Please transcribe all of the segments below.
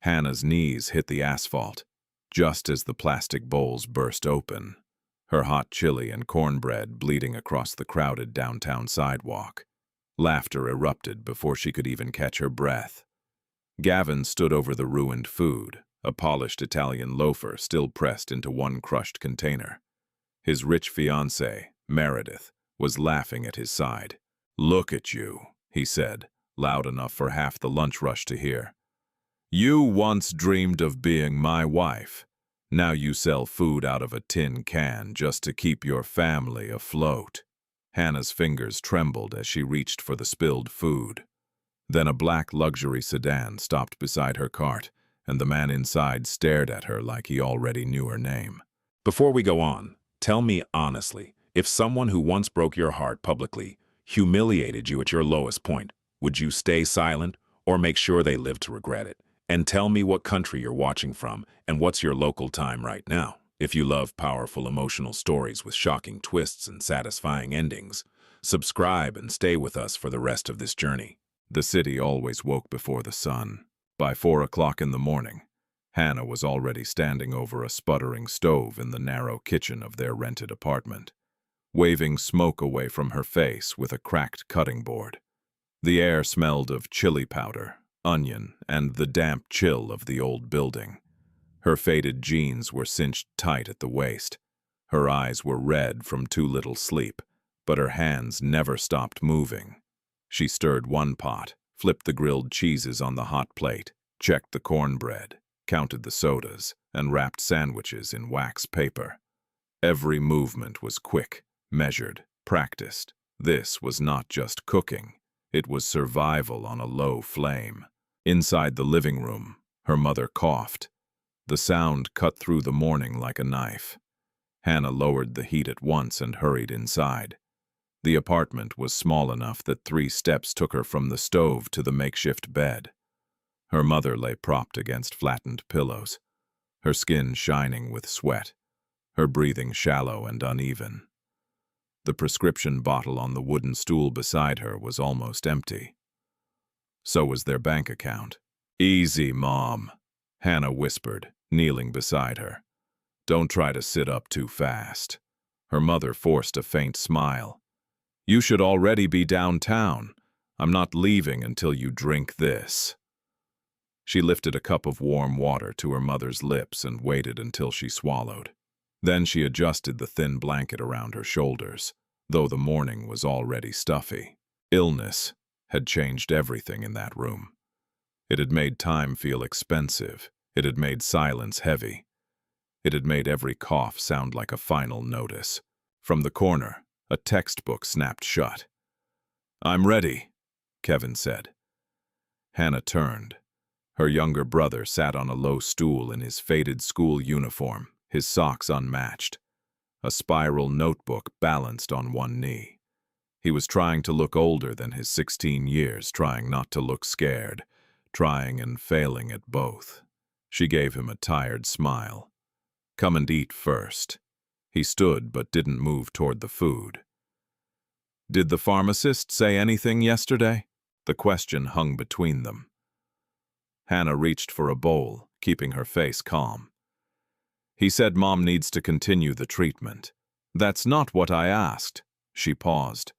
Hannah's knees hit the asphalt, just as the plastic bowls burst open, her hot chili and cornbread bleeding across the crowded downtown sidewalk. Laughter erupted before she could even catch her breath. Gavin stood over the ruined food, a polished Italian loafer still pressed into one crushed container. His rich fiancée, Meredith, was laughing at his side. "Look at you," he said, loud enough for half the lunch rush to hear. "You once dreamed of being my wife. Now you sell food out of a tin can just to keep your family afloat." Hannah's fingers trembled as she reached for the spilled food. Then a black luxury sedan stopped beside her cart, and the man inside stared at her like he already knew her name. Before we go on, tell me honestly, if someone who once broke your heart publicly humiliated you at your lowest point, would you stay silent or make sure they live to regret it? And tell me what country you're watching from and what's your local time right now. If you love powerful emotional stories with shocking twists and satisfying endings, subscribe and stay with us for the rest of this journey. The city always woke before the sun. By 4 o'clock in the morning, Hannah was already standing over a sputtering stove in the narrow kitchen of their rented apartment, waving smoke away from her face with a cracked cutting board. The air smelled of chili powder, onion, and the damp chill of the old building. Her faded jeans were cinched tight at the waist. Her eyes were red from too little sleep, but her hands never stopped moving. She stirred one pot, flipped the grilled cheeses on the hot plate, checked the cornbread, counted the sodas, and wrapped sandwiches in wax paper. Every movement was quick, measured, practiced. This was not just cooking. It was survival on a low flame. Inside the living room, her mother coughed. The sound cut through the morning like a knife. Hannah lowered the heat at once and hurried inside. The apartment was small enough that 3 steps took her from the stove to the makeshift bed. Her mother lay propped against flattened pillows, her skin shining with sweat, her breathing shallow and uneven. The prescription bottle on the wooden stool beside her was almost empty. So was their bank account. "Easy, Mom," Hannah whispered, kneeling beside her. "Don't try to sit up too fast." Her mother forced a faint smile. "You should already be downtown. I'm not leaving until you drink this." She lifted a cup of warm water to her mother's lips and waited until she swallowed. Then she adjusted the thin blanket around her shoulders, though the morning was already stuffy. Illness had changed everything in that room. It had made time feel expensive. It had made silence heavy. It had made every cough sound like a final notice. From the corner, a textbook snapped shut. "I'm ready," Kevin said. Hannah turned. Her younger brother sat on a low stool in his faded school uniform, his socks unmatched. A spiral notebook balanced on one knee. He was trying to look older than his 16 years, trying not to look scared, trying and failing at both. She gave him a tired smile. "Come and eat first." He stood but didn't move toward the food. "Did the pharmacist say anything yesterday?" The question hung between them. Hannah reached for a bowl, keeping her face calm. "He said Mom needs to continue the treatment." "That's not what I asked." She paused.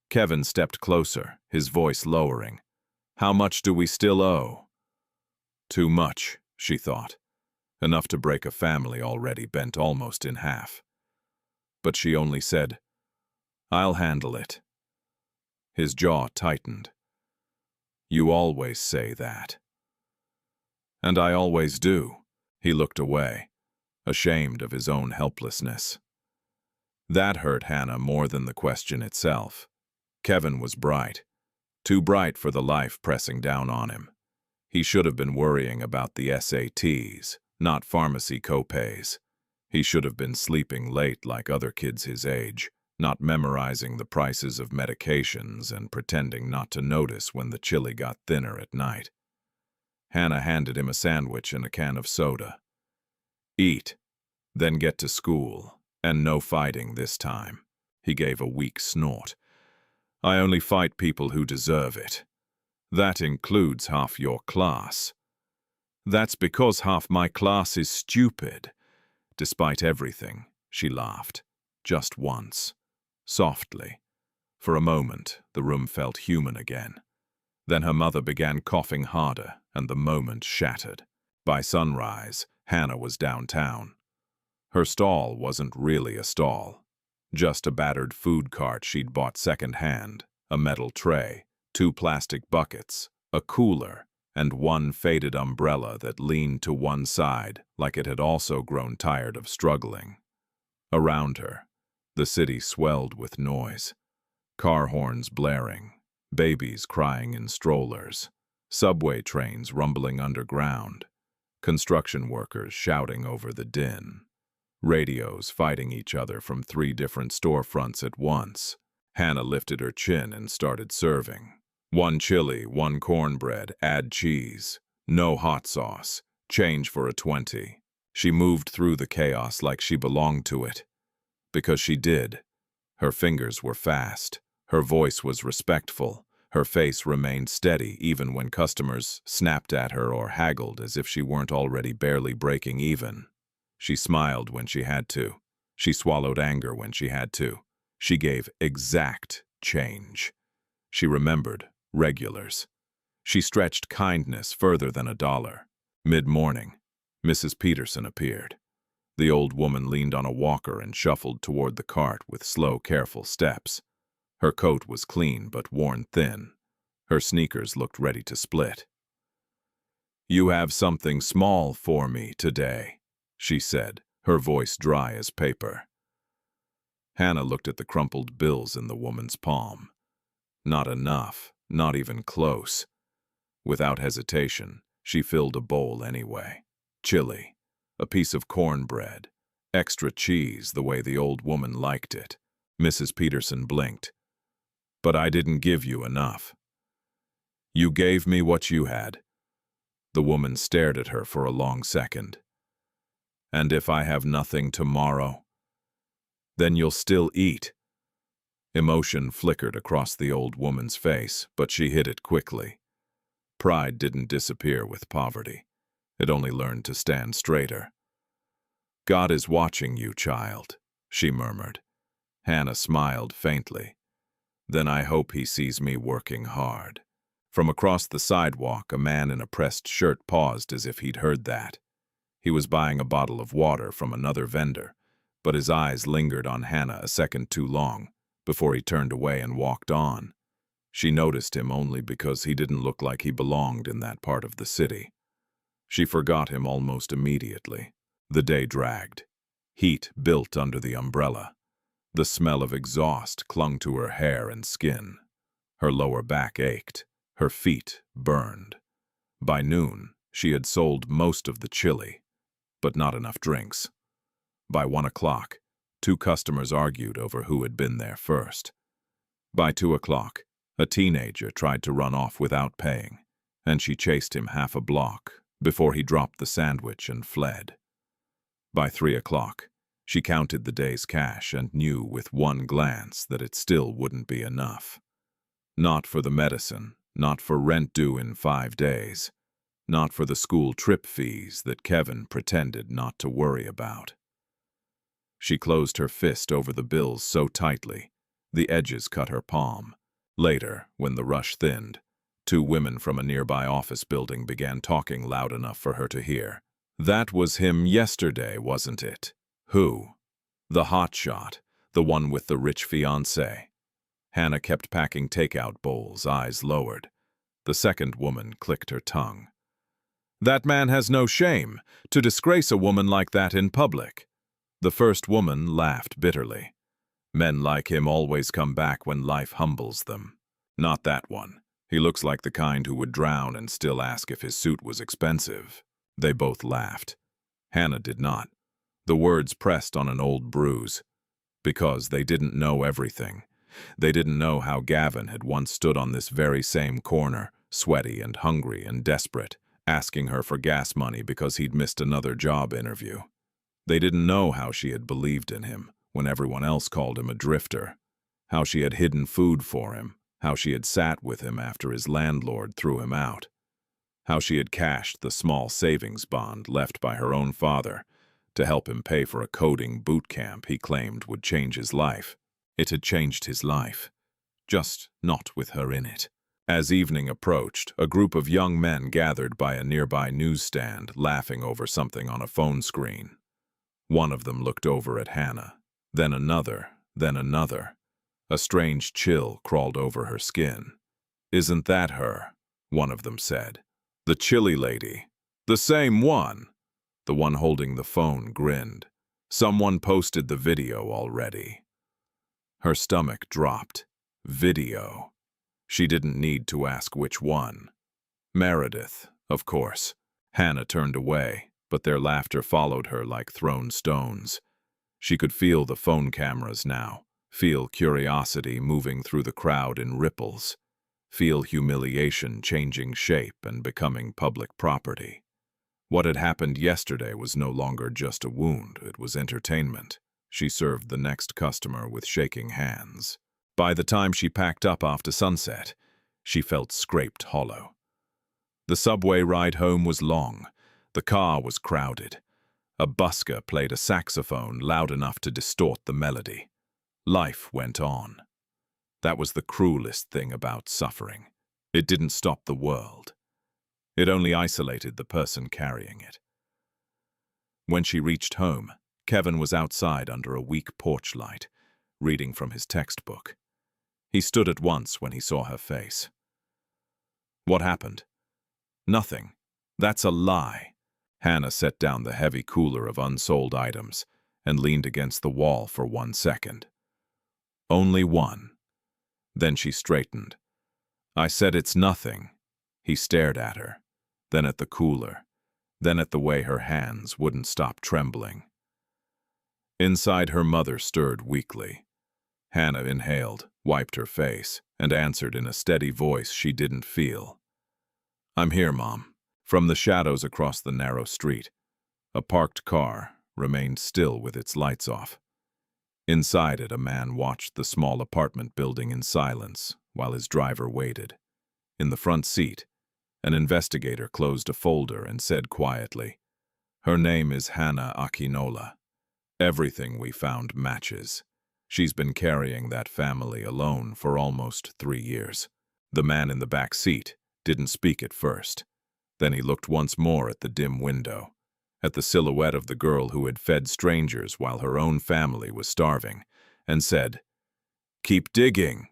Kevin stepped closer, his voice lowering. "How much do we still owe?" Too much, she thought. Enough to break a family already bent almost in half. But she only said, "I'll handle it." His jaw tightened. "You always say that." "And I always do." He looked away, ashamed of his own helplessness. That hurt Hannah more than the question itself. Kevin was bright, too bright for the life pressing down on him. He should have been worrying about the SATs, not pharmacy copays. He should have been sleeping late like other kids his age, not memorizing the prices of medications and pretending not to notice when the chili got thinner at night. Hannah handed him a sandwich and a can of soda. "Eat, then get to school, and no fighting this time." He gave a weak snort. "I only fight people who deserve it. That includes half your class." That's because half my class is stupid. Despite everything, she laughed. Just once. Softly. For a moment, the room felt human again. Then her mother began coughing harder, and the moment shattered. By sunrise, Hannah was downtown. Her stall wasn't really a stall. Just a battered food cart she'd bought second-hand, a metal tray, 2 plastic buckets, a cooler, and one faded umbrella that leaned to one side like it had also grown tired of struggling. Around her, the city swelled with noise. Car horns blaring, babies crying in strollers, subway trains rumbling underground, construction workers shouting over the din, radios fighting each other from 3 different storefronts at once. Hannah lifted her chin and started serving. 1 chili, 1 cornbread, add cheese, no hot sauce, change for a 20. She moved through the chaos like she belonged to it. Because she did. Her fingers were fast. Her voice was respectful. Her face remained steady even when customers snapped at her or haggled as if she weren't already barely breaking even. She smiled when she had to. She swallowed anger when she had to. She gave exact change. She remembered regulars. She stretched kindness further than $1. Mid-morning, Mrs. Peterson appeared. The old woman leaned on a walker and shuffled toward the cart with slow, careful steps. Her coat was clean but worn thin. Her sneakers looked ready to split. "You have something small for me today," she said, her voice dry as paper. Hannah looked at the crumpled bills in the woman's palm. Not enough, not even close. Without hesitation, she filled a bowl anyway. Chili, a piece of cornbread, extra cheese the way the old woman liked it. Mrs. Peterson blinked. "But I didn't give you enough." "You gave me what you had." The woman stared at her for a long second. "And if I have nothing tomorrow?" "Then you'll still eat." Emotion flickered across the old woman's face, but she hid it quickly. Pride didn't disappear with poverty. It only learned to stand straighter. "God is watching you, child," she murmured. Hannah smiled faintly. "Then I hope he sees me working hard." From across the sidewalk, a man in a pressed shirt paused as if he'd heard that. He was buying a bottle of water from another vendor, but his eyes lingered on Hannah a second too long before he turned away and walked on. She noticed him only because he didn't look like he belonged in that part of the city. She forgot him almost immediately. The day dragged. Heat built under the umbrella. The smell of exhaust clung to her hair and skin. Her lower back ached. Her feet burned. By noon, she had sold most of the chili, but not enough drinks. By 1 o'clock, 2 customers argued over who had been there first. By 2 o'clock, a teenager tried to run off without paying, and she chased him half a block before he dropped the sandwich and fled. By 3 o'clock, she counted the day's cash and knew with one glance that it still wouldn't be enough. Not for the medicine, not for rent due in 5 days, not for the school trip fees that Kevin pretended not to worry about. She closed her fist over the bills so tightly, the edges cut her palm. Later, when the rush thinned, 2 women from a nearby office building began talking loud enough for her to hear. "That was him yesterday, wasn't it?" "Who?" "The hotshot, the one with the rich fiancé." Hannah kept packing takeout bowls, eyes lowered. The second woman clicked her tongue. "That man has no shame to disgrace a woman like that in public." The first woman laughed bitterly. "Men like him always come back when life humbles them." "Not that one. He looks like the kind who would drown and still ask if his suit was expensive." They both laughed. Hannah did not. The words pressed on an old bruise. Because they didn't know everything. They didn't know how Gavin had once stood on this very same corner, sweaty and hungry and desperate, asking her for gas money because he'd missed another job interview. They didn't know how she had believed in him when everyone else called him a drifter, how she had hidden food for him, how she had sat with him after his landlord threw him out. how she had cashed the small savings bond left by her own father to help him pay for a coding boot camp he claimed would change his life. It had changed his life, just not with her in it. As evening approached, a group of young men gathered by a nearby newsstand, laughing over something on a phone screen. One of them looked over at Hannah, then another, then another. A strange chill crawled over her skin. "Isn't that her?" one of them said. "The chilly lady. The same one." The one holding the phone grinned. "Someone posted the video already." Her stomach dropped. Video. She didn't need to ask which one. Meredith, of course. Hannah turned away, but their laughter followed her like thrown stones. She could feel the phone cameras now, feel curiosity moving through the crowd in ripples, feel humiliation changing shape and becoming public property. What had happened yesterday was no longer just a wound, it was entertainment. She served the next customer with shaking hands. By the time she packed up after sunset, she felt scraped hollow. The subway ride home was long. The car was crowded. A busker played a saxophone loud enough to distort the melody. Life went on. That was the cruelest thing about suffering. It didn't stop the world. It only isolated the person carrying it. When she reached home, Kevin was outside under a weak porch light, reading from his textbook. He stood at once when he saw her face. "What happened?" "Nothing. That's a lie." Hannah set down the heavy cooler of unsold items and leaned against the wall for 1 second. "Only one." Then she straightened. "I said it's nothing." He stared at her, then at the cooler, then at the way her hands wouldn't stop trembling. Inside, her mother stirred weakly. Hannah inhaled, wiped her face, and answered in a steady voice she didn't feel. "I'm here, Mom." From the shadows across the narrow street, a parked car remained still with its lights off. Inside it, a man watched the small apartment building in silence while his driver waited. In the front seat, an investigator closed a folder and said quietly, "Her name is Hannah Akinola. Everything we found matches. She's been carrying that family alone for almost 3 years." The man in the back seat didn't speak at first. Then he looked once more at the dim window, at the silhouette of the girl who had fed strangers while her own family was starving, and said, "Keep digging."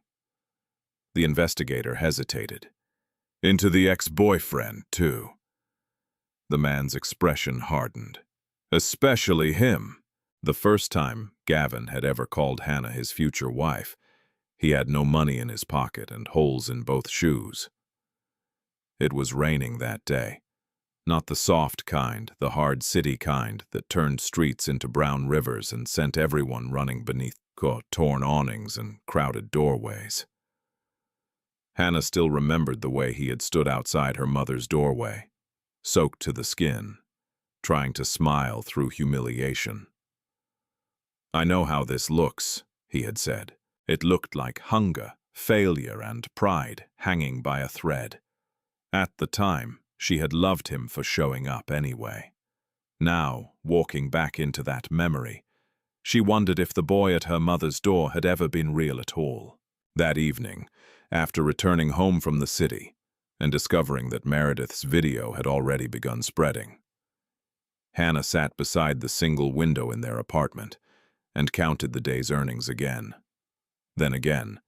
The investigator hesitated. "Into the ex-boyfriend, too." The man's expression hardened. "Especially him." The first time Gavin had ever called Hannah his future wife, he had no money in his pocket and holes in both shoes. It was raining that day. Not the soft kind, the hard city kind that turned streets into brown rivers and sent everyone running beneath torn awnings and crowded doorways. Hannah still remembered the way he had stood outside her mother's doorway, soaked to the skin, trying to smile through humiliation. "I know how this looks," he had said. It looked like hunger, failure, and pride hanging by a thread. At the time, she had loved him for showing up anyway. Now, walking back into that memory, she wondered if the boy at her mother's door had ever been real at all. That evening, after returning home from the city and discovering that Meredith's video had already begun spreading, Hannah sat beside the single window in their apartment and counted the day's earnings again. Then again,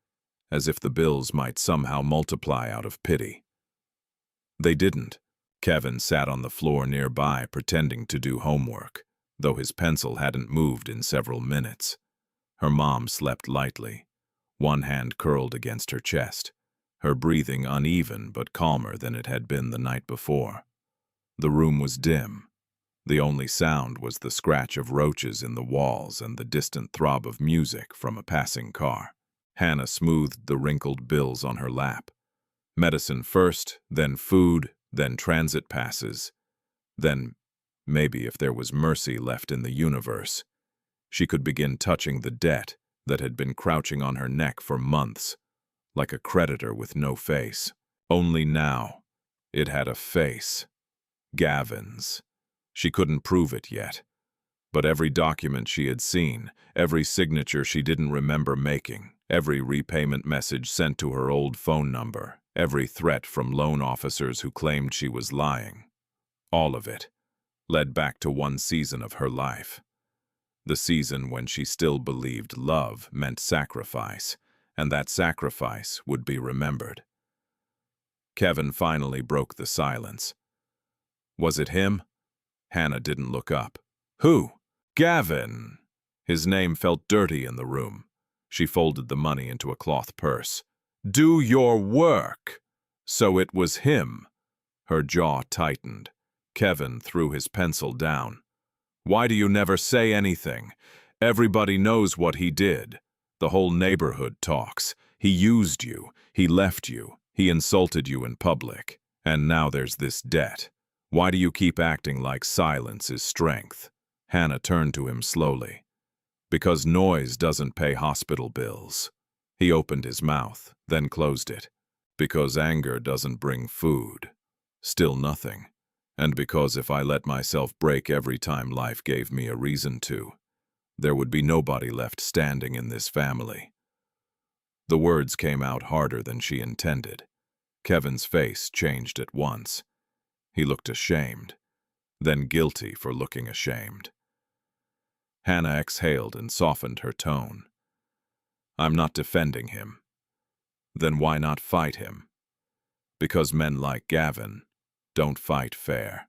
as if the bills might somehow multiply out of pity. They didn't. Kevin sat on the floor nearby pretending to do homework, though his pencil hadn't moved in several minutes. Her mom slept lightly, one hand curled against her chest, her breathing uneven but calmer than it had been the night before. The room was dim. The only sound was the scratch of roaches in the walls and the distant throb of music from a passing car. Hannah smoothed the wrinkled bills on her lap. Medicine first, then food, then transit passes, then, maybe if there was mercy left in the universe, she could begin touching the debt that had been crouching on her neck for months, like a creditor with no face. Only now, It had a face. Gavin's. She couldn't prove it yet. But every document she had seen, every signature she didn't remember making, every repayment message sent to her old phone number, every threat from loan officers who claimed she was lying, all of it led back to one season of her life. The season when she still believed love meant sacrifice, and that sacrifice would be remembered. Kevin finally broke the silence. Was it him? Hannah didn't look up. Who? Gavin! His name felt dirty in the room. She folded the money into a cloth purse. Do your work! So it was him. Her jaw tightened. Kevin threw his pencil down. Why do you never say anything? Everybody knows what he did. The whole neighborhood talks. He used you. He left you. He insulted you in public. And now there's this debt. Why do you keep acting like silence is strength? Hannah turned to him slowly. Because noise doesn't pay hospital bills. He opened his mouth, then closed it. Because anger doesn't bring food. Still nothing. And because if I let myself break every time life gave me a reason to, there would be nobody left standing in this family. The words came out harder than she intended. Kevin's face changed at once. He looked ashamed, then guilty for looking ashamed. Hannah exhaled and softened her tone. I'm not defending him. Then why not fight him? Because men like Gavin don't fight fair.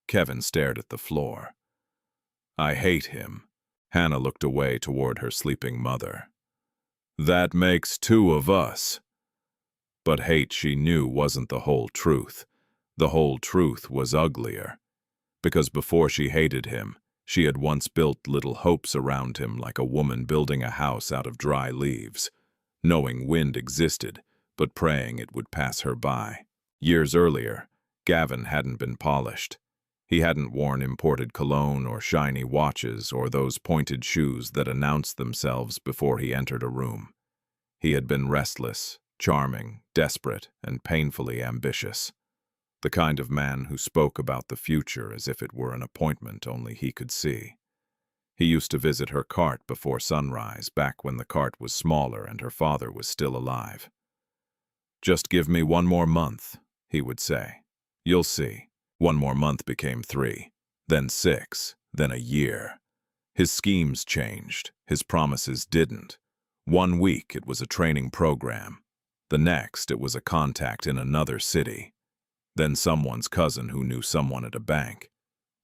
Kevin stared at the floor. I hate him. Hannah looked away toward her sleeping mother. That makes two of us. But hate, she knew, wasn't the whole truth. The whole truth was uglier. Because before she hated him, she had once built little hopes around him like a woman building a house out of dry leaves, knowing wind existed, but praying it would pass her by. Years earlier, Gavin hadn't been polished. He hadn't worn imported cologne or shiny watches or those pointed shoes that announced themselves before he entered a room. He had been restless, charming, desperate, and painfully ambitious. The kind of man who spoke about the future as if it were an appointment only he could see. He used to visit her cart before sunrise, back when the cart was smaller and her father was still alive. Just give me 1 more month, he would say. You'll see. 1 more month became 3, then 6, then a year. His schemes changed, his promises didn't. 1 week it was a training program. The next it was a contact in another city. Then someone's cousin who knew someone at a bank.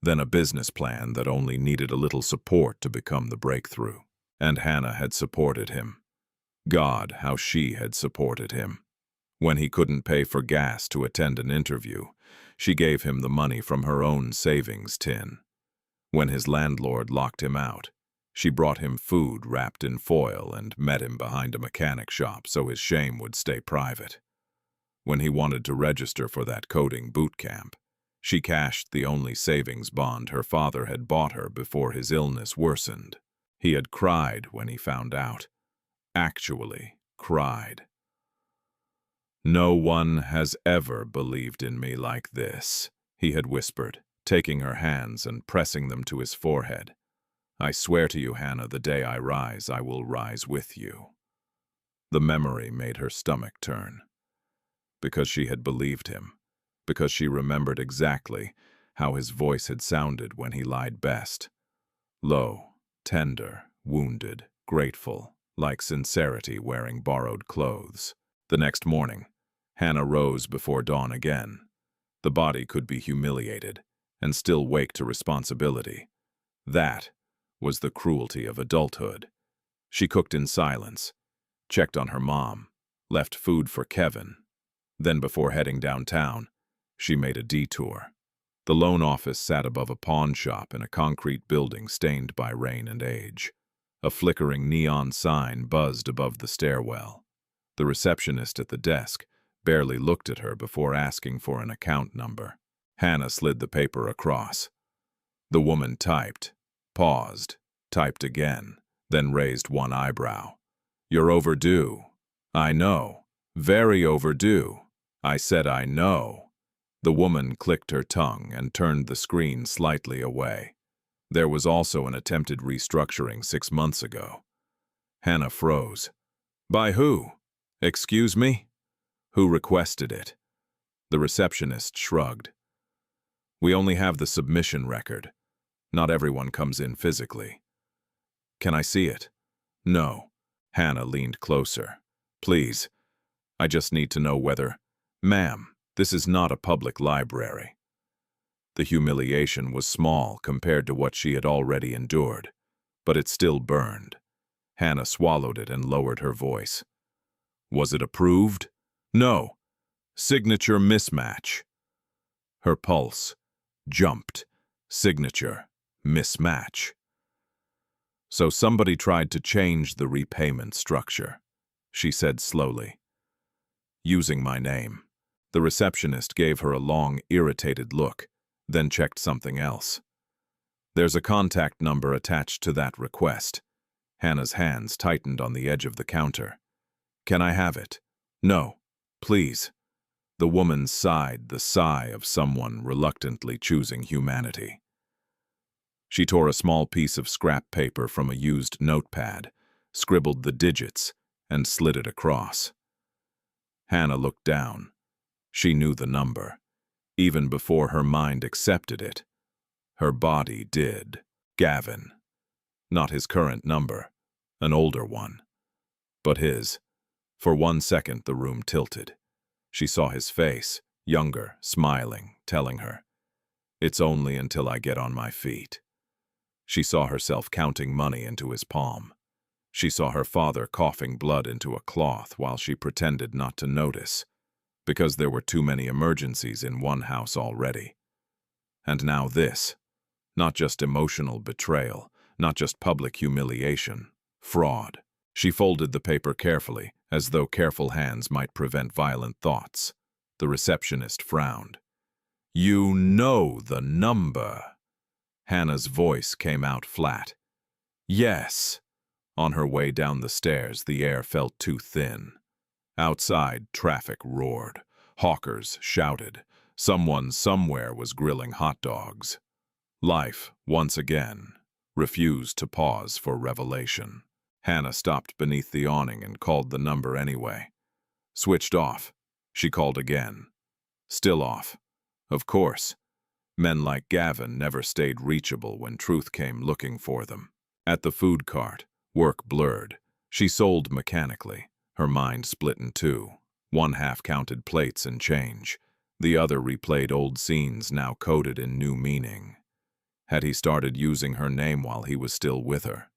Then a business plan that only needed a little support to become the breakthrough. And Hannah had supported him. God, how she had supported him. When he couldn't pay for gas to attend an interview, she gave him the money from her own savings tin. When his landlord locked him out, she brought him food wrapped in foil and met him behind a mechanic shop so his shame would stay private. When he wanted to register for that coding boot camp, she cashed the only savings bond her father had bought her before his illness worsened. He had cried when he found out. Actually cried. No one has ever believed in me like this, he had whispered, taking her hands and pressing them to his forehead. I swear to you, Hannah, the day I rise, I will rise with you. The memory made her stomach turn. Because she had believed him. Because she remembered exactly how his voice had sounded when he lied best. Low, tender, wounded, grateful, like sincerity wearing borrowed clothes. The next morning, Hannah rose before dawn again. The body could be humiliated and still wake to responsibility. That was the cruelty of adulthood. She cooked in silence, checked on her mom, left food for Kevin. Then before heading downtown, she made a detour. The loan office sat above a pawn shop in a concrete building stained by rain and age. A flickering neon sign buzzed above the stairwell. The receptionist at the desk barely looked at her before asking for an account number. Hannah slid the paper across. The woman typed, paused, typed again, then raised one eyebrow. You're overdue. I know. Very overdue. I said I know. The woman clicked her tongue and turned the screen slightly away. There was also an attempted restructuring 6 months ago. Hannah froze. By who? Excuse me? Who requested it? The receptionist shrugged. We only have the submission record. Not everyone comes in physically. Can I see it? No. Hannah leaned closer. Please. I just need to know whether... Ma'am, this is not a public library. The humiliation was small compared to what she had already endured, but it still burned. Hannah swallowed it and lowered her voice. Was it approved? No. Signature mismatch. Her pulse jumped. Signature mismatch. So somebody tried to change the repayment structure, she said slowly. Using my name. The receptionist gave her a long, irritated look, then checked something else. There's a contact number attached to that request. Hannah's hands tightened on the edge of the counter. Can I have it? No, please. The woman sighed, the sigh of someone reluctantly choosing humanity. She tore a small piece of scrap paper from a used notepad, scribbled the digits, and slid it across. Hannah looked down. She knew the number, even before her mind accepted it. Her body did. Gavin. Not his current number, an older one. But his. For 1 second the room tilted. She saw his face, younger, smiling, telling her, "It's only until I get on my feet." She saw herself counting money into his palm. She saw her father coughing blood into a cloth while she pretended not to notice, because there were too many emergencies in one house already. And now this. Not just emotional betrayal, not just public humiliation, fraud. She folded the paper carefully, as though careful hands might prevent violent thoughts. The receptionist frowned. You know the number. Hannah's voice came out flat. Yes. On her way down the stairs, the air felt too thin. Outside, traffic roared. Hawkers shouted. Someone somewhere was grilling hot dogs. Life, once again, refused to pause for revelation. Hannah stopped beneath the awning and called the number anyway. Switched off. She called again. Still off. Of course. Men like Gavin never stayed reachable when truth came looking for them. At the food cart, work blurred. She sold mechanically, her mind split in two. One half counted plates and change. The other replayed old scenes now coded in new meaning. Had he started using her name while he was still with her?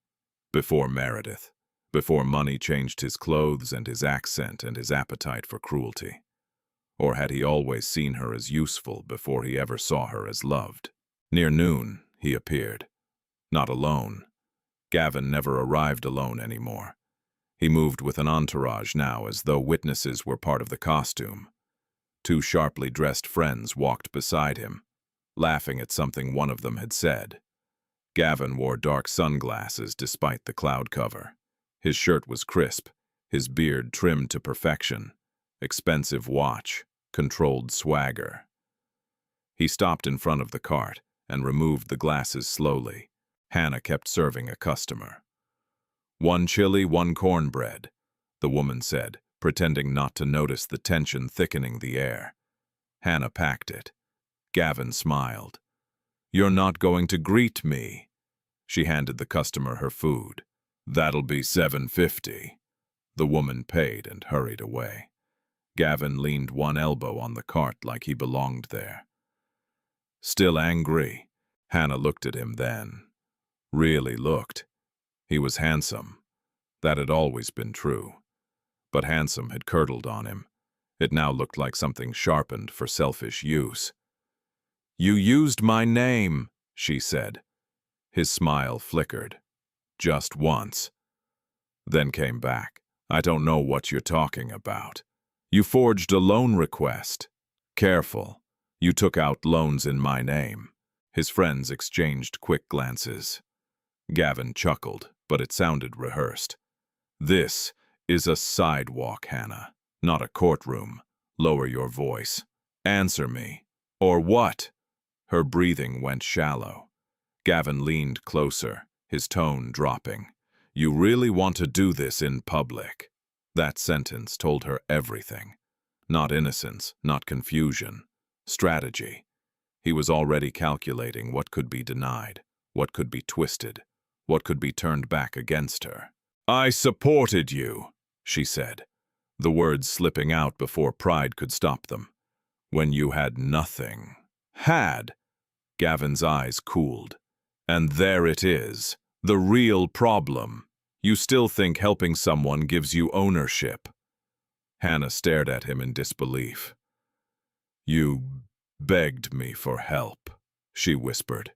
Before Meredith. Before money changed his clothes and his accent and his appetite for cruelty. Or had he always seen her as useful before he ever saw her as loved? Near noon, he appeared. Not alone. Gavin never arrived alone anymore. He moved with an entourage now as though witnesses were part of the costume. 2 sharply dressed friends walked beside him, laughing at something one of them had said. Gavin wore dark sunglasses despite the cloud cover. His shirt was crisp, his beard trimmed to perfection. Expensive watch, controlled swagger. He stopped in front of the cart and removed the glasses slowly. Hannah kept serving a customer. 1 chili, 1 cornbread, the woman said, pretending not to notice the tension thickening the air. Hannah packed it. Gavin smiled. You're not going to greet me. She handed the customer her food. That'll be $7.50. The woman paid and hurried away. Gavin leaned one elbow on the cart like he belonged there. Still angry, Hannah looked at him then. Really looked. He was handsome. That had always been true. But handsome had curdled on him. It now looked like something sharpened for selfish use. You used my name, she said. His smile flickered. Just once. Then came back. I don't know what you're talking about. You forged a loan request. Careful. You took out loans in my name. His friends exchanged quick glances. Gavin chuckled, but it sounded rehearsed. This is a sidewalk, Hannah, not a courtroom. Lower your voice. Answer me. Or what? Her breathing went shallow. Gavin leaned closer, his tone dropping. You really want to do this in public? That sentence told her everything. Not innocence, not confusion. Strategy. He was already calculating what could be denied, what could be twisted, what could be turned back against her. I supported you, she said, the words slipping out before pride could stop them. When you had nothing. Had. Gavin's eyes cooled. And there it is, the real problem. You still think helping someone gives you ownership. Hannah stared at him in disbelief. You begged me for help, she whispered.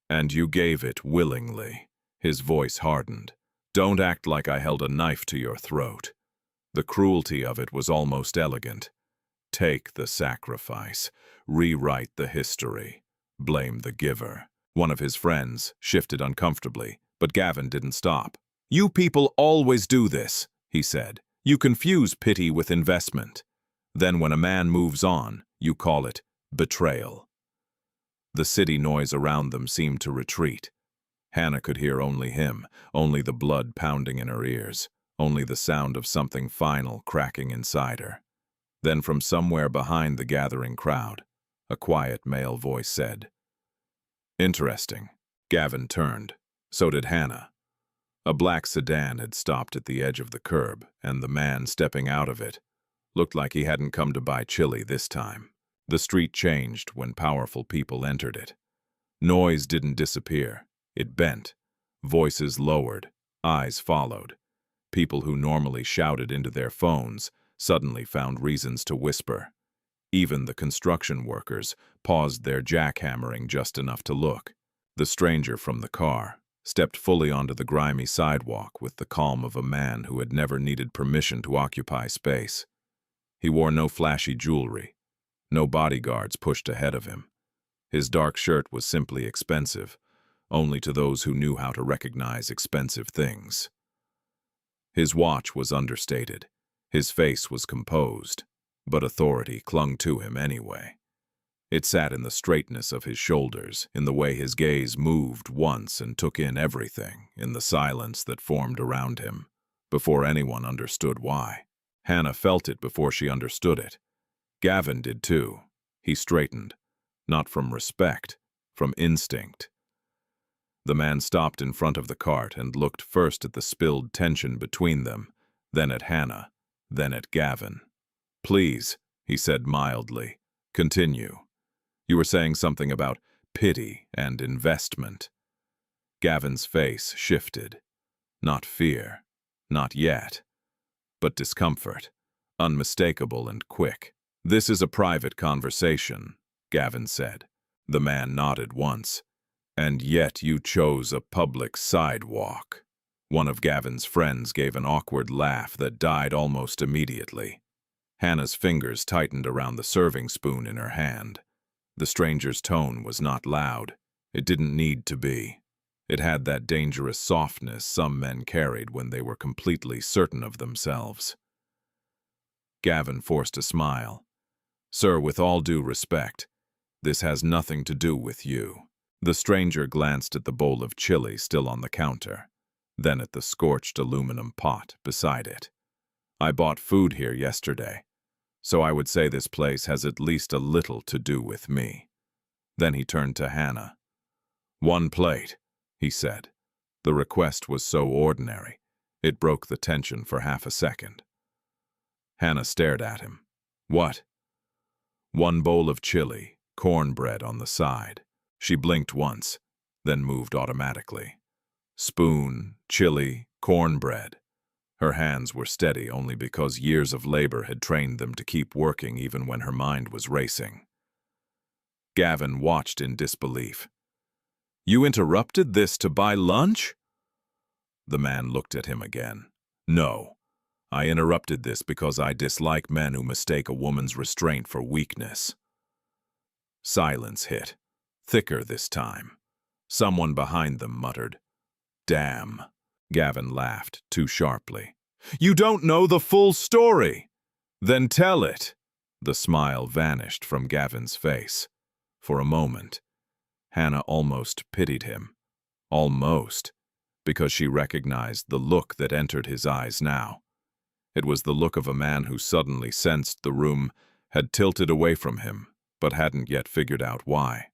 And you gave it willingly. His voice hardened. Don't act like I held a knife to your throat. The cruelty of it was almost elegant. Take the sacrifice. Rewrite the history. Blame the giver. One of his friends shifted uncomfortably, but Gavin didn't stop. You people always do this, he said. You confuse pity with investment. Then when a man moves on, you call it betrayal. The city noise around them seemed to retreat. Hannah could hear only him, only the blood pounding in her ears, only the sound of something final cracking inside her. Then from somewhere behind the gathering crowd, a quiet male voice said, Interesting. Gavin turned. So did Hannah. A black sedan had stopped at the edge of the curb, and the man stepping out of it looked like he hadn't come to buy chili this time. The street changed when powerful people entered it. Noise didn't disappear. It bent. Voices lowered. Eyes followed. People who normally shouted into their phones suddenly found reasons to whisper. Even the construction workers paused their jackhammering just enough to look. The stranger from the car stepped fully onto the grimy sidewalk with the calm of a man who had never needed permission to occupy space. He wore no flashy jewelry. No bodyguards pushed ahead of him. His dark shirt was simply expensive, only to those who knew how to recognize expensive things. His watch was understated. His face was composed, but authority clung to him anyway. It sat in the straightness of his shoulders, in the way his gaze moved once and took in everything, in the silence that formed around him, before anyone understood why. Hannah felt it before she understood it. Gavin did too. He straightened, not from respect, from instinct. The man stopped in front of the cart and looked first at the spilled tension between them, then at Hannah, then at Gavin. Please, he said mildly, continue. You were saying something about pity and investment. Gavin's face shifted. Not fear, not yet, but discomfort, unmistakable and quick. This is a private conversation, Gavin said. The man nodded once. And yet you chose a public sidewalk. One of Gavin's friends gave an awkward laugh that died almost immediately. Hannah's fingers tightened around the serving spoon in her hand. The stranger's tone was not loud. It didn't need to be. It had that dangerous softness some men carried when they were completely certain of themselves. Gavin forced a smile. Sir, with all due respect, this has nothing to do with you. The stranger glanced at the bowl of chili still on the counter, then at the scorched aluminum pot beside it. I bought food here yesterday, so I would say this place has at least a little to do with me. Then he turned to Hannah. 1 plate, he said. The request was so ordinary, it broke the tension for half a second. Hannah stared at him. What? 1 bowl of chili, cornbread on the side. She blinked once, then moved automatically. Spoon, chili, cornbread. Her hands were steady only because years of labor had trained them to keep working even when her mind was racing. Gavin watched in disbelief. You interrupted this to buy lunch? The man looked at him again. No, I interrupted this because I dislike men who mistake a woman's restraint for weakness. Silence hit. Thicker this time. Someone behind them muttered, Damn. Gavin laughed too sharply. You don't know the full story. Then tell it. The smile vanished from Gavin's face. For a moment, Hannah almost pitied him. Almost, because she recognized the look that entered his eyes now. It was the look of a man who suddenly sensed the room had tilted away from him, but hadn't yet figured out why.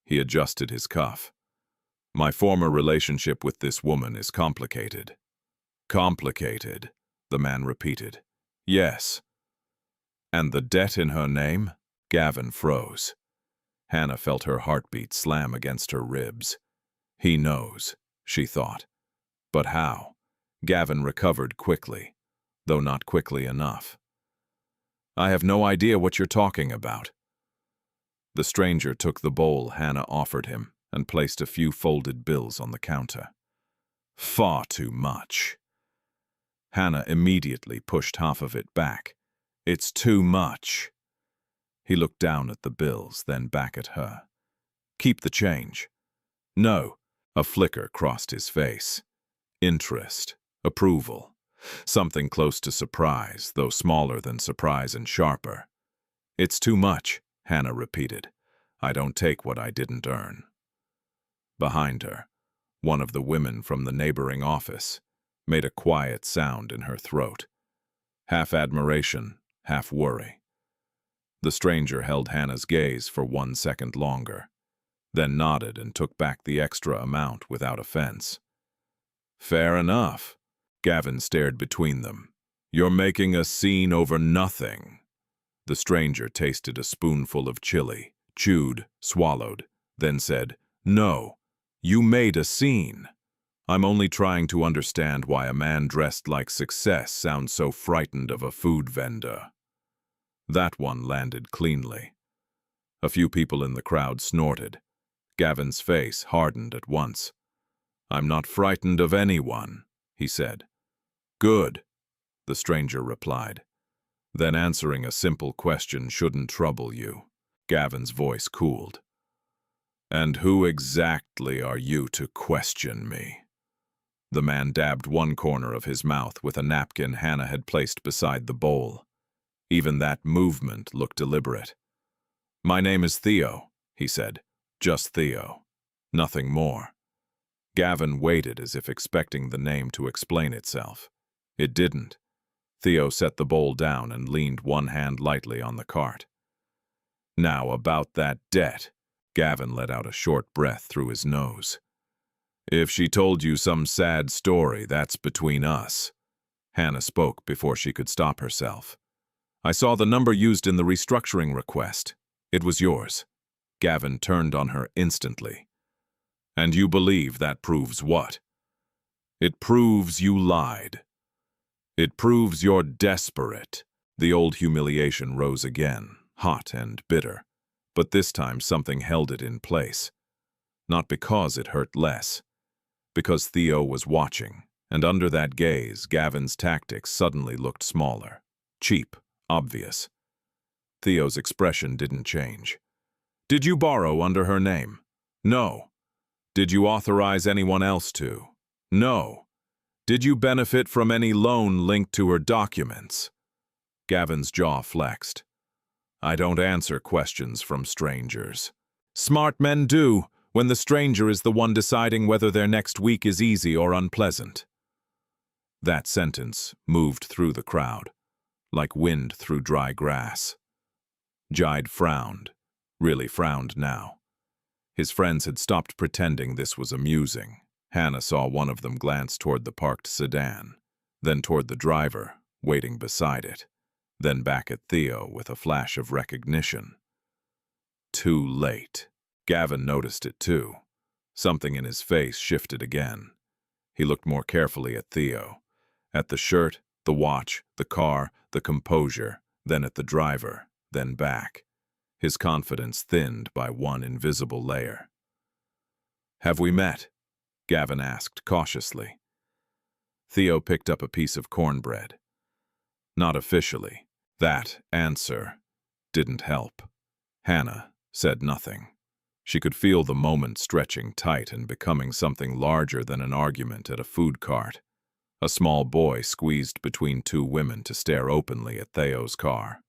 He adjusted his cuff. My former relationship with this woman is complicated. Complicated, the man repeated. Yes. And the debt in her name? Gavin froze. Hannah felt her heartbeat slam against her ribs. He knows, she thought. But how? Gavin recovered quickly, though not quickly enough. I have no idea what you're talking about. The stranger took the bowl Hannah offered him and placed a few folded bills on the counter. Far too much. Hannah immediately pushed half of it back. It's too much. He looked down at the bills, then back at her. Keep the change. No. A flicker crossed his face. Interest. Approval. Something close to surprise, though smaller than surprise and sharper. It's too much, Hannah repeated. I don't take what I didn't earn. Behind her, one of the women from the neighboring office made a quiet sound in her throat. Half admiration, half worry. The stranger held Hannah's gaze for 1 second longer, then nodded and took back the extra amount without offense. Fair enough. Gavin stared between them. You're making a scene over nothing. The stranger tasted a spoonful of chili, chewed, swallowed, then said, No, you made a scene. I'm only trying to understand why a man dressed like success sounds so frightened of a food vendor. That one landed cleanly. A few people in the crowd snorted. Gavin's face hardened at once. I'm not frightened of anyone, he said. Good, the stranger replied. Then answering a simple question shouldn't trouble you. Gavin's voice cooled. And who exactly are you to question me? The man dabbed one corner of his mouth with a napkin Hannah had placed beside the bowl. Even that movement looked deliberate. My name is Theo, he said. Just Theo. Nothing more. Gavin waited as if expecting the name to explain itself. It didn't. Theo set the bowl down and leaned one hand lightly on the cart. Now about that debt. Gavin let out a short breath through his nose. If she told you some sad story, that's between us. Hannah spoke before she could stop herself. I saw the number used in the restructuring request. It was yours. Gavin turned on her instantly. And you believe that proves what? It proves you lied. It proves you're desperate. The old humiliation rose again, hot and bitter. But this time something held it in place. Not because it hurt less. Because Theo was watching, and under that gaze, Gavin's tactics suddenly looked smaller. Cheap. Obvious. Theo's expression didn't change. Did you borrow under her name? No. Did you authorize anyone else to? No. Did you benefit from any loan linked to her documents? Gavin's jaw flexed. I don't answer questions from strangers. Smart men do, when the stranger is the one deciding whether their next week is easy or unpleasant. That sentence moved through the crowd, like wind through dry grass. Jide frowned, really frowned now. His friends had stopped pretending this was amusing. Hannah saw one of them glance toward the parked sedan, then toward the driver, waiting beside it, then back at Theo with a flash of recognition. Too late. Gavin noticed it too. Something in his face shifted again. He looked more carefully at Theo, at the shirt, the watch, the car, the composure, then at the driver, then back. His confidence thinned by one invisible layer. Have we met? Gavin asked cautiously. Theo picked up a piece of cornbread. Not officially. That answer didn't help. Hannah said nothing. She could feel the moment stretching tight and becoming something larger than an argument at a food cart. A small boy squeezed between two women to stare openly at Theo's car.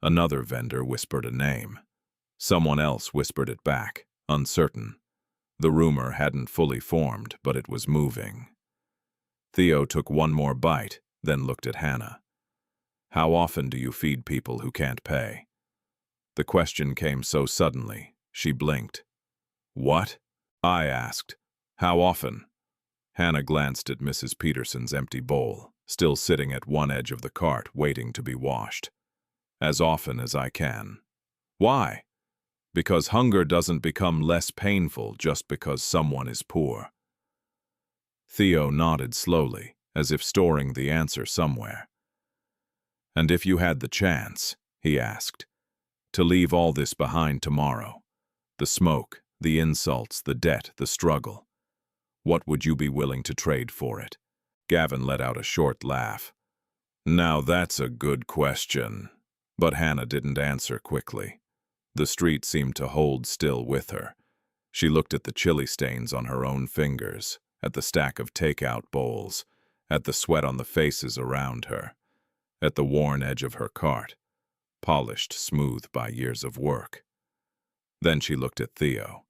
Another vendor whispered a name. Someone else whispered it back, uncertain. The rumor hadn't fully formed, but it was moving. Theo took one more bite, then looked at Hannah. "How often do you feed people who can't pay?" The question came so suddenly, she blinked. "What?" I asked. "How often?" Hannah glanced at Mrs. Peterson's empty bowl, still sitting at one edge of the cart, waiting to be washed. "As often as I can." "Why?" "Because hunger doesn't become less painful just because someone is poor." Theo nodded slowly, as if storing the answer somewhere. "And if you had the chance," he asked, "to leave all this behind tomorrow, the smoke, the insults, the debt, the struggle, what would you be willing to trade for it?" Gavin let out a short laugh. "Now that's a good question." But Hannah didn't answer quickly. The street seemed to hold still with her. She looked at the chili stains on her own fingers, at the stack of takeout bowls, at the sweat on the faces around her, at the worn edge of her cart, polished smooth by years of work. Then she looked at Theo.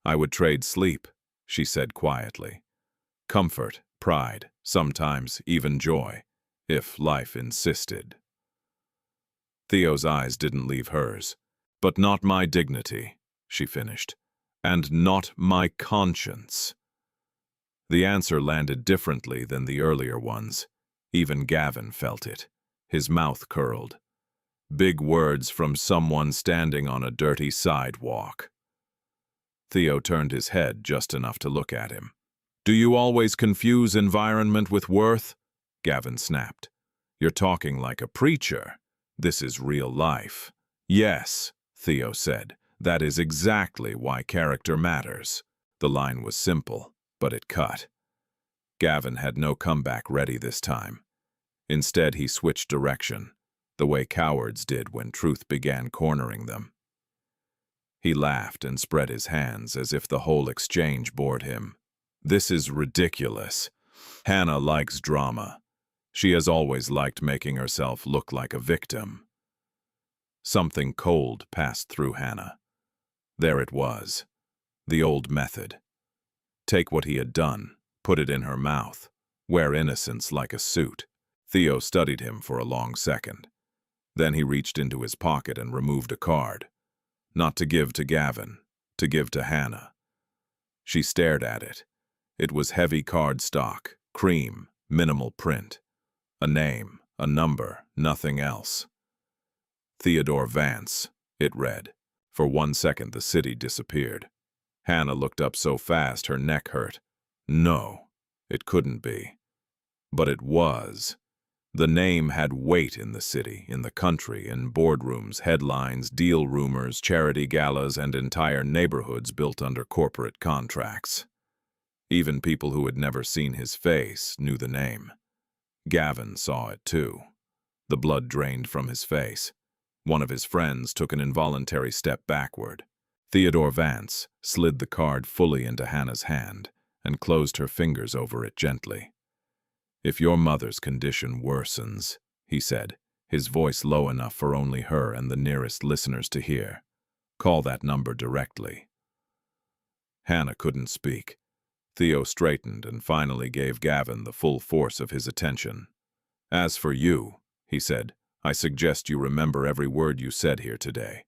"I would trade sleep," she said quietly. "Comfort, pride, sometimes even joy, if life insisted." Theo's eyes didn't leave hers. "But not my dignity," she finished, "and not my conscience." The answer landed differently than the earlier ones. Even Gavin felt it. His mouth curled. Big words from someone standing on a dirty sidewalk. Theo turned his head just enough to look at him. "Do you always confuse environment with worth?" Gavin snapped. "You're talking like a preacher. This is real life." "Yes," Theo said, "that is exactly why character matters." The line was simple, but it cut. Gavin had no comeback ready this time. Instead, he switched direction, the way cowards did when truth began cornering them. He laughed and spread his hands as if the whole exchange bored him. "This is ridiculous. Hannah likes drama. She has always liked making herself look like a victim." Something cold passed through Hannah. There it was, the old method. Take what he had done, put it in her mouth, wear innocence like a suit. Theo studied him for a long second. Then he reached into his pocket and removed a card. Not to give to Gavin, to give to Hannah. She stared at it. It was heavy card stock, cream, minimal print. A name, a number, nothing else. Theodore Vance, it read. For 1 second the city disappeared. Hannah looked up so fast her neck hurt. No, it couldn't be. But it was. The name had weight in the city, in the country, in boardrooms, headlines, deal rumors, charity galas, and entire neighborhoods built under corporate contracts. Even people who had never seen his face knew the name. Gavin saw it too. The blood drained from his face. One of his friends took an involuntary step backward. Theodore Vance slid the card fully into Hannah's hand and closed her fingers over it gently. "If your mother's condition worsens," he said, his voice low enough for only her and the nearest listeners to hear, "call that number directly." Hannah couldn't speak. Theo straightened and finally gave Gavin the full force of his attention. "As for you," he said, "I suggest you remember every word you said here today.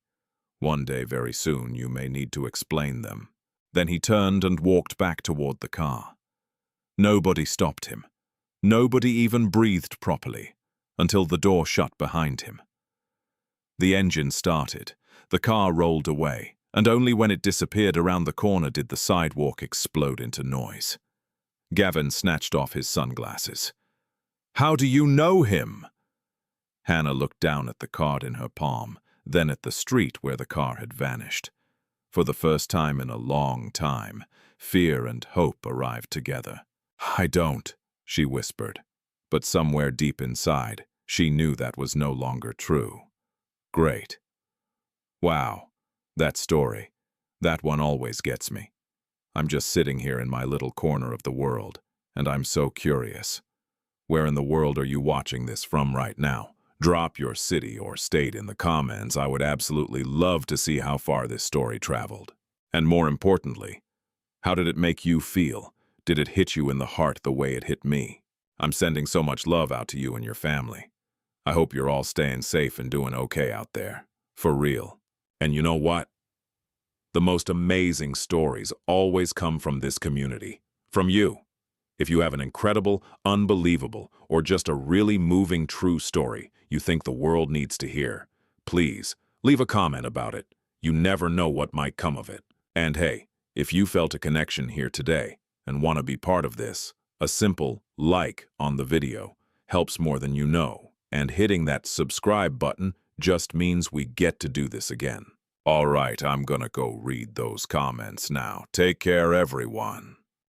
One day very soon you may need to explain them." Then he turned and walked back toward the car. Nobody stopped him. Nobody even breathed properly, until the door shut behind him. The engine started, the car rolled away, and only when it disappeared around the corner did the sidewalk explode into noise. Gavin snatched off his sunglasses. "How do you know him?" Hannah looked down at the card in her palm, then at the street where the car had vanished. For the first time in a long time, fear and hope arrived together. "I don't," she whispered, but somewhere deep inside, she knew that was no longer true. "Great. Wow, that story. That one always gets me. I'm just sitting here in my little corner of the world, and I'm so curious. Where in the world are you watching this from right now? Drop your city or state in the comments. I would absolutely love to see how far this story traveled. And more importantly, how did it make you feel? Did it hit you in the heart the way it hit me? I'm sending so much love out to you and your family. I hope you're all staying safe and doing okay out there. For real. And you know what? The most amazing stories always come from this community. From you. If you have an incredible, unbelievable, or just a really moving true story you think the world needs to hear, please leave a comment about it. You never know what might come of it. And hey, if you felt a connection here today and want to be part of this, a simple like on the video helps more than you know. And hitting that subscribe button just means we get to do this again. All right, I'm gonna go read those comments now. Take care, everyone.